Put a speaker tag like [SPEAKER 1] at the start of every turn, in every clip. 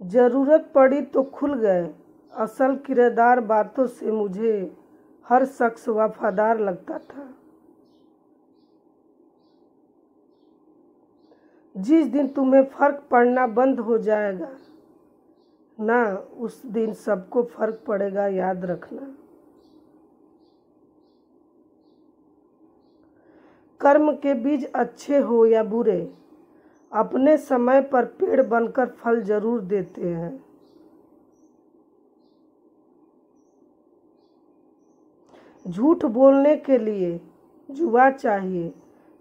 [SPEAKER 1] जरूरत पड़ी तो खुल गए, असल किरदार बातों से मुझे हर शख्स वफादार लगता था। जिस दिन तुम्हें फर्क पड़ना बंद हो जाएगा ना, उस दिन सबको फर्क पड़ेगा, याद रखना। कर्म के बीज अच्छे हो या बुरे, अपने समय पर पेड़ बनकर फल जरूर देते हैं। झूठ बोलने के लिए जुआ चाहिए,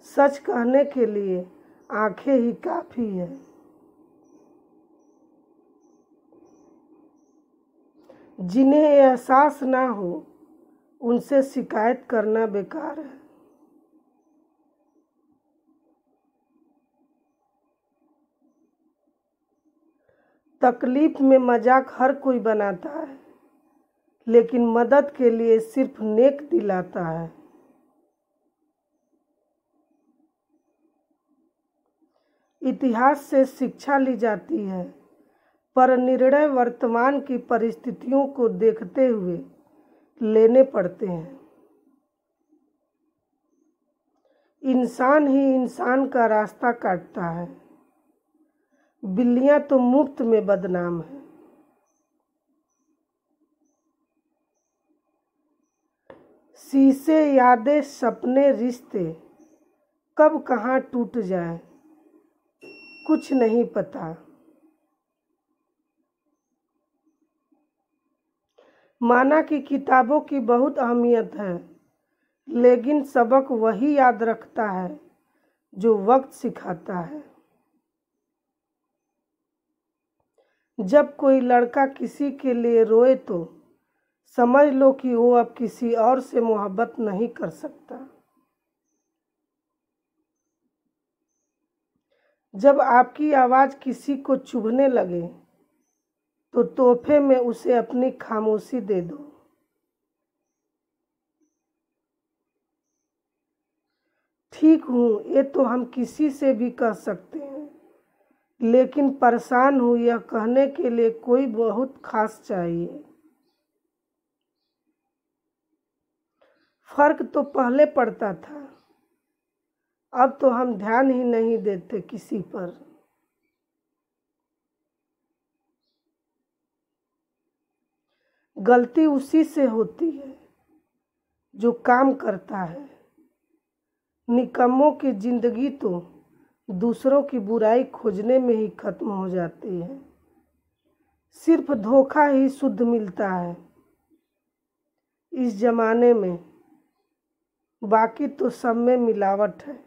[SPEAKER 1] सच कहने के लिए आंखें ही काफी है। जिन्हें एहसास ना हो उनसे शिकायत करना बेकार है। तकलीफ में मजाक हर कोई बनाता है, लेकिन मदद के लिए सिर्फ नेक दिल आता है। इतिहास से शिक्षा ली जाती है, पर निर्णय वर्तमान की परिस्थितियों को देखते हुए लेने पड़ते हैं। इंसान ही इंसान का रास्ता काटता है, बिल्लियां तो मुफ्त में बदनाम है। शीशे, यादें, सपने, रिश्ते कब कहाँ टूट जाए कुछ नहीं पता। माना कि किताबों की बहुत अहमियत है, लेकिन सबक वही याद रखता है जो वक्त सिखाता है। जब कोई लड़का किसी के लिए रोए तो समझ लो कि वो अब किसी और से मोहब्बत नहीं कर सकता। जब आपकी आवाज़ किसी को चुभने लगे तो तोहफे में उसे अपनी खामोशी दे दो। ठीक हूँ ये तो हम किसी से भी कह सकते हैं, लेकिन परेशान हूँ यह कहने के लिए कोई बहुत खास चाहिए। फर्क तो पहले पड़ता था, अब तो हम ध्यान ही नहीं देते किसी पर। गलती उसी से होती है जो काम करता है। निकम्मों की जिंदगी तो दूसरों की बुराई खोजने में ही खत्म हो जाती है। सिर्फ धोखा ही शुद्ध मिलता है इस जमाने में, बाकी तो सब में मिलावट है।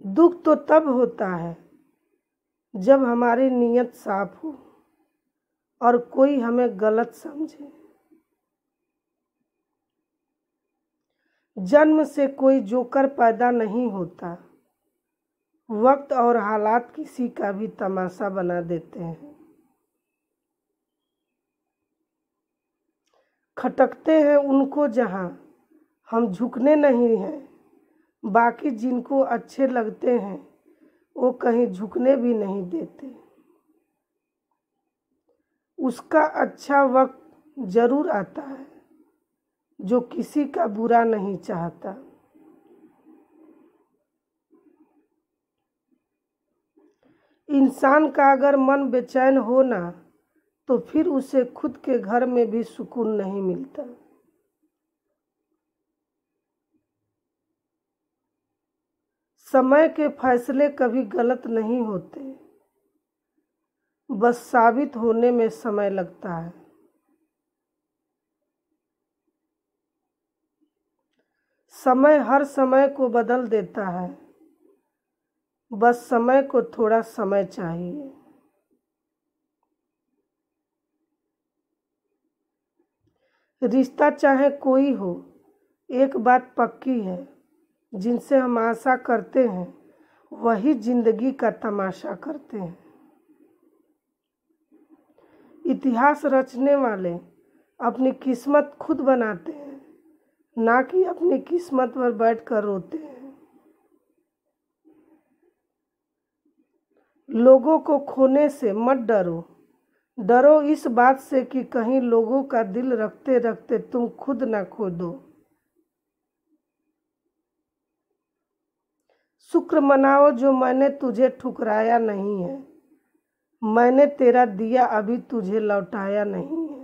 [SPEAKER 1] दुख तो तब होता है जब हमारी नीयत साफ हो और कोई हमें गलत समझे। जन्म से कोई जोकर पैदा नहीं होता, वक्त और हालात किसी का भी तमाशा बना देते हैं। खटकते हैं उनको जहां हम झुकने नहीं हैं, बाकी जिनको अच्छे लगते हैं वो कहीं झुकने भी नहीं देते। उसका अच्छा वक्त जरूर आता है जो किसी का बुरा नहीं चाहता। इंसान का अगर मन बेचैन हो ना, तो फिर उसे खुद के घर में भी सुकून नहीं मिलता। समय के फैसले कभी गलत नहीं होते, बस साबित होने में समय लगता है। समय हर समय को बदल देता है, बस समय को थोड़ा समय चाहिए। रिश्ता चाहे कोई हो, एक बात पक्की है, जिनसे हम आशा करते हैं वही जिंदगी का तमाशा करते हैं। इतिहास रचने वाले अपनी किस्मत खुद बनाते हैं, ना कि अपनी किस्मत पर बैठकर रोते हैं। लोगों को खोने से मत डरो, डरो इस बात से कि कहीं लोगों का दिल रखते रखते तुम खुद ना खो दो। शुक्र मनाओ जो मैंने तुझे ठुकराया नहीं है, मैंने तेरा दिया अभी तुझे लौटाया नहीं है।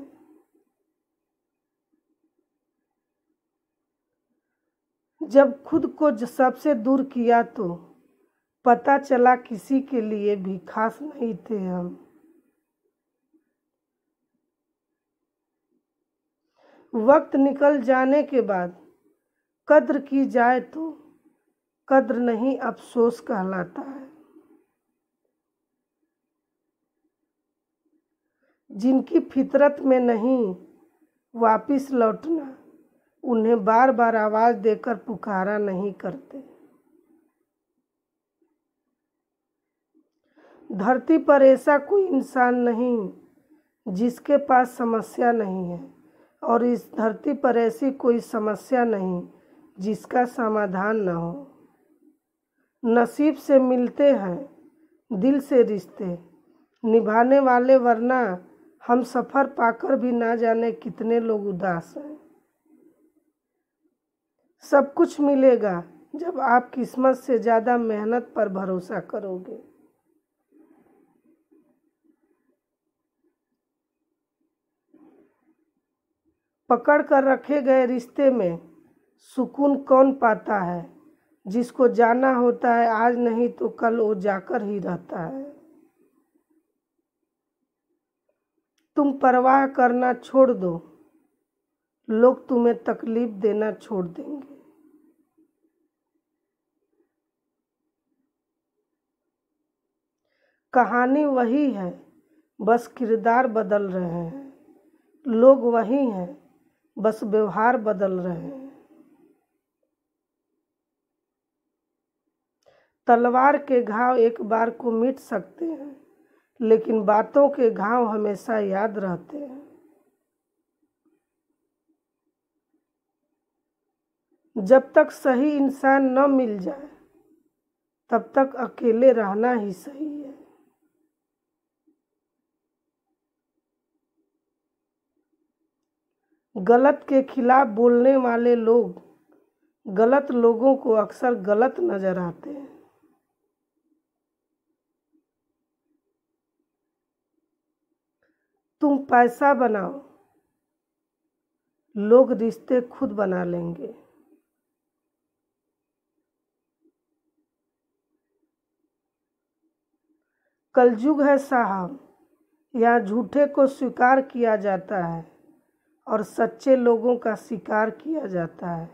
[SPEAKER 1] जब खुद को सबसे दूर किया तो पता चला किसी के लिए भी खास नहीं थे हम। वक्त निकल जाने के बाद कद्र की जाए तो कद्र नहीं अफसोस कहलाता है। जिनकी फितरत में नहीं वापिस लौटना, उन्हें बार बार आवाज देकर पुकारा नहीं करते। धरती पर ऐसा कोई इंसान नहीं जिसके पास समस्या नहीं है, और इस धरती पर ऐसी कोई समस्या नहीं जिसका समाधान न हो। नसीब से मिलते हैं दिल से रिश्ते निभाने वाले, वरना हम सफ़र पाकर भी ना जाने कितने लोग उदास हैं। सब कुछ मिलेगा जब आप किस्मत से ज़्यादा मेहनत पर भरोसा करोगे। पकड़ कर रखे गए रिश्ते में सुकून कौन पाता है? जिसको जाना होता है आज नहीं तो कल वो जाकर ही रहता है। तुम परवाह करना छोड़ दो, लोग तुम्हें तकलीफ देना छोड़ देंगे। कहानी वही है, बस किरदार बदल रहे हैं। लोग वही हैं, बस व्यवहार बदल रहे हैं। तलवार के घाव एक बार को मिट सकते हैं, लेकिन बातों के घाव हमेशा याद रहते हैं। जब तक सही इंसान न मिल जाए तब तक अकेले रहना ही सही है। गलत के खिलाफ बोलने वाले लोग गलत लोगों को अक्सर गलत नजर आते हैं। तुम पैसा बनाओ, लोग रिश्ते खुद बना लेंगे। कलयुग है साहब, यहाँ झूठे को स्वीकार किया जाता है और सच्चे लोगों का शिकार किया जाता है।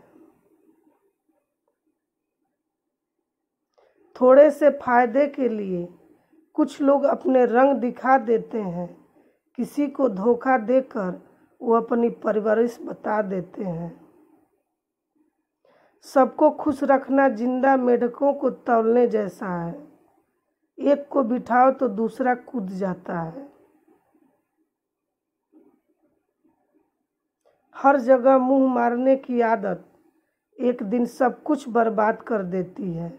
[SPEAKER 1] थोड़े से फायदे के लिए कुछ लोग अपने रंग दिखा देते हैं, किसी को धोखा देकर वो अपनी परवरिश बता देते हैं। सबको खुश रखना जिंदा मेढकों को तौलने जैसा है, एक को बिठाओ तो दूसरा कूद जाता है। हर जगह मुंह मारने की आदत एक दिन सब कुछ बर्बाद कर देती है।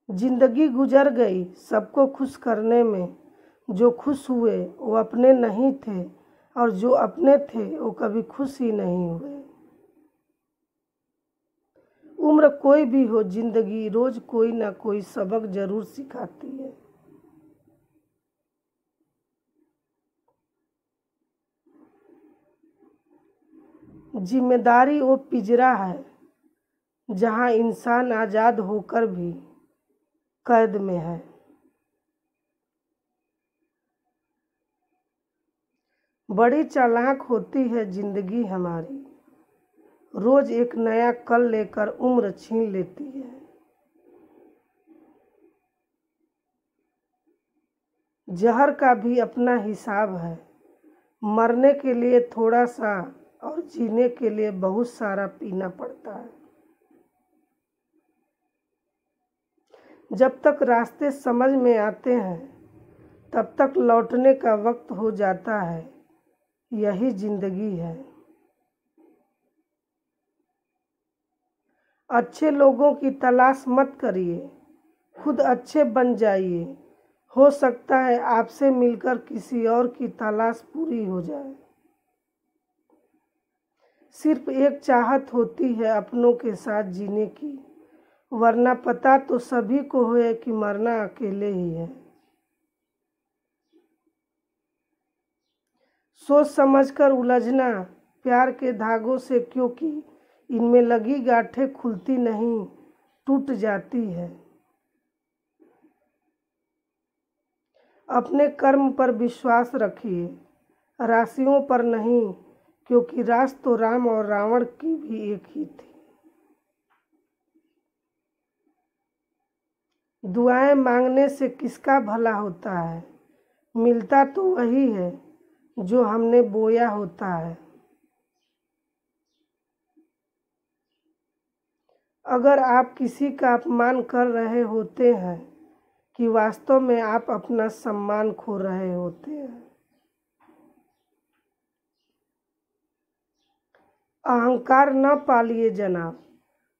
[SPEAKER 1] जिंदगी गुजर गई सबको खुश करने में, जो खुश हुए वो अपने नहीं थे और जो अपने थे वो कभी खुश ही नहीं हुए। उम्र कोई भी हो, जिंदगी रोज कोई ना कोई सबक जरूर सिखाती है। जिम्मेदारी वो पिंजरा है जहां इंसान आजाद होकर भी कैद में है। बड़ी चालाक होती है जिंदगी हमारी, रोज एक नया कल लेकर उम्र छीन लेती है। जहर का भी अपना हिसाब है, मरने के लिए थोड़ा सा और जीने के लिए बहुत सारा पीना पड़ता है। जब तक रास्ते समझ में आते हैं तब तक लौटने का वक्त हो जाता है, यही जिंदगी है। अच्छे लोगों की तलाश मत करिए, खुद अच्छे बन जाइए। हो सकता है आपसे मिलकर किसी और की तलाश पूरी हो जाए। सिर्फ एक चाहत होती है अपनों के साथ जीने की, वरना पता तो सभी को है कि मरना अकेले ही है। सोच समझकर उलझना प्यार के धागों से, क्योंकि इनमें लगी गांठें खुलती नहीं, टूट जाती है। अपने कर्म पर विश्वास रखिए, राशियों पर नहीं, क्योंकि रास तो राम और रावण की भी एक ही थी। दुआएं मांगने से किसका भला होता है, मिलता तो वही है जो हमने बोया होता है। अगर आप किसी का अपमान कर रहे होते हैं कि वास्तव में आप अपना सम्मान खो रहे होते हैं। अहंकार न पालिए जनाब,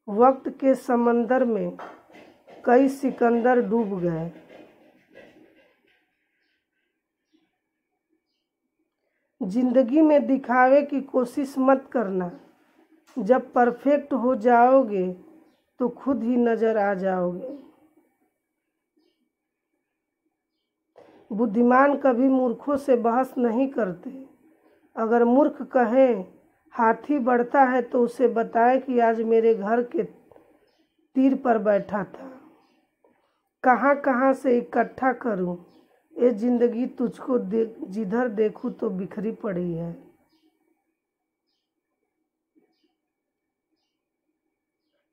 [SPEAKER 1] वक्त के समंदर में कई सिकंदर डूब गए। जिंदगी में दिखावे की कोशिश मत करना, जब परफेक्ट हो जाओगे तो खुद ही नजर आ जाओगे। बुद्धिमान कभी मूर्खों से बहस नहीं करते। अगर मूर्ख कहे हाथी बढ़ता है तो उसे बताए कि आज मेरे घर के तीर पर बैठा था। कहाँ कहाँ से इकट्ठा करूं, ये जिंदगी तुझको जिधर देखूं तो बिखरी पड़ी है।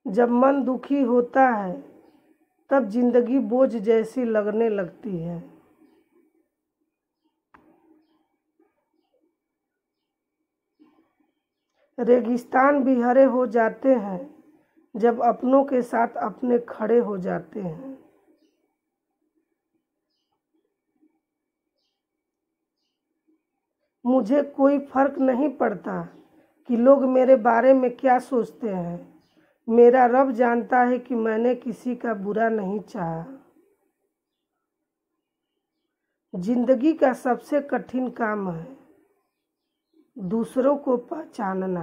[SPEAKER 1] जब मन दुखी होता है तब जिंदगी बोझ जैसी लगने लगती है। रेगिस्तान भी हरे हो जाते हैं जब अपनों के साथ अपने खड़े हो जाते हैं। मुझे कोई फर्क नहीं पड़ता कि लोग मेरे बारे में क्या सोचते हैं। मेरा रब जानता है कि मैंने किसी का बुरा नहीं चाहा। जिंदगी का सबसे कठिन काम है दूसरों को पहचानना।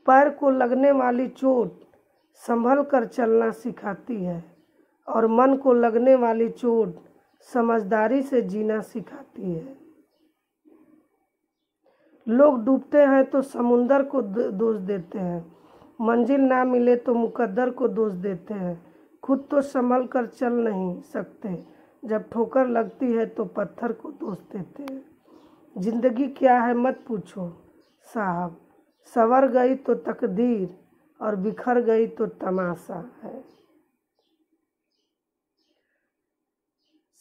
[SPEAKER 1] पैर को लगने वाली चोट संभल कर चलना सिखाती है और मन को लगने वाली चोट समझदारी से जीना सिखाती है। लोग डूबते हैं तो समुंदर को दोष देते हैं, मंजिल ना मिले तो मुकद्दर को दोष देते हैं, खुद तो संभल कर चल नहीं सकते, जब ठोकर लगती है तो पत्थर को दोष देते हैं। जिंदगी क्या है मत पूछो साहब, संवर गई तो तकदीर और बिखर गई तो तमाशा है।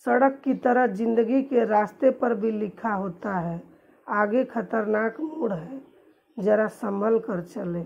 [SPEAKER 1] सड़क की तरह जिंदगी के रास्ते पर भी लिखा होता है, आगे खतरनाक मोड़ है, जरा संभल कर चले।